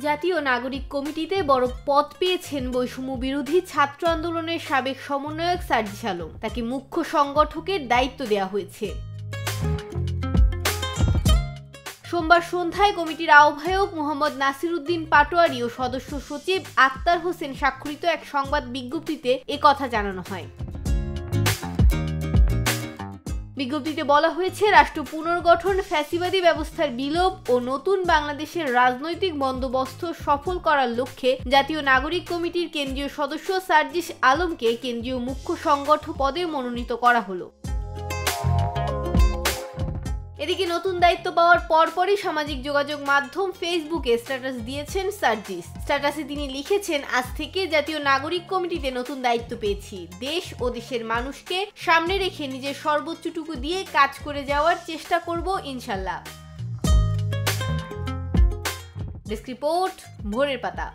জাতীয় নাগরিক কমিটিতে বড় পদ পেয়েছেন বৈষম্য বিরোধী ছাত্র আন্দোলনের সাবেক সমন্বয়ক সার্জিস আলম। তাকে মুখ্য সংগঠকের দায়িত্ব দেওয়া হয়েছে। সোমবার সন্ধ্যায় কমিটির আহ্বায়ক মোহাম্মদ নাসির উদ্দিন পাটোয়ারি ও সদস্য সচিব আক্তার হোসেন স্বাক্ষরিত এক সংবাদ বিজ্ঞপ্তিতে একথা জানানো হয়। বিজ্ঞপ্তিতে বলা হয়েছে, রাষ্ট্র পুনর্গঠন, ফ্যাসিবাদী ব্যবস্থার বিলোপ ও নতুন বাংলাদেশের রাজনৈতিক বন্দোবস্ত সফল করার লক্ষ্যে জাতীয় নাগরিক কমিটির কেন্দ্রীয় সদস্য সার্জিস আলমকে কেন্দ্রীয় মুখ্য সংগঠক পদে মনোনীত করা হলো। এদিকে নতুন দায়িত্ব পাওয়ার পরপরই সামাজিক যোগাযোগ মাধ্যম ফেসবুকে স্ট্যাটাস দিয়েছেন সার্জিস। স্ট্যাটাসে তিনি লিখেছেন, আজ থেকে জাতীয় নাগরিক কমিটিতে নতুন দায়িত্ব পেয়েছি। দেশ ও দেশের মানুষকে সামনে রেখে নিজের সর্বোচ্চটুকু দিয়ে কাজ করে যাওয়ার চেষ্টা করব ইনশাল্লাহ। ডেস্ক রিপোর্ট, ভোরের পাতা।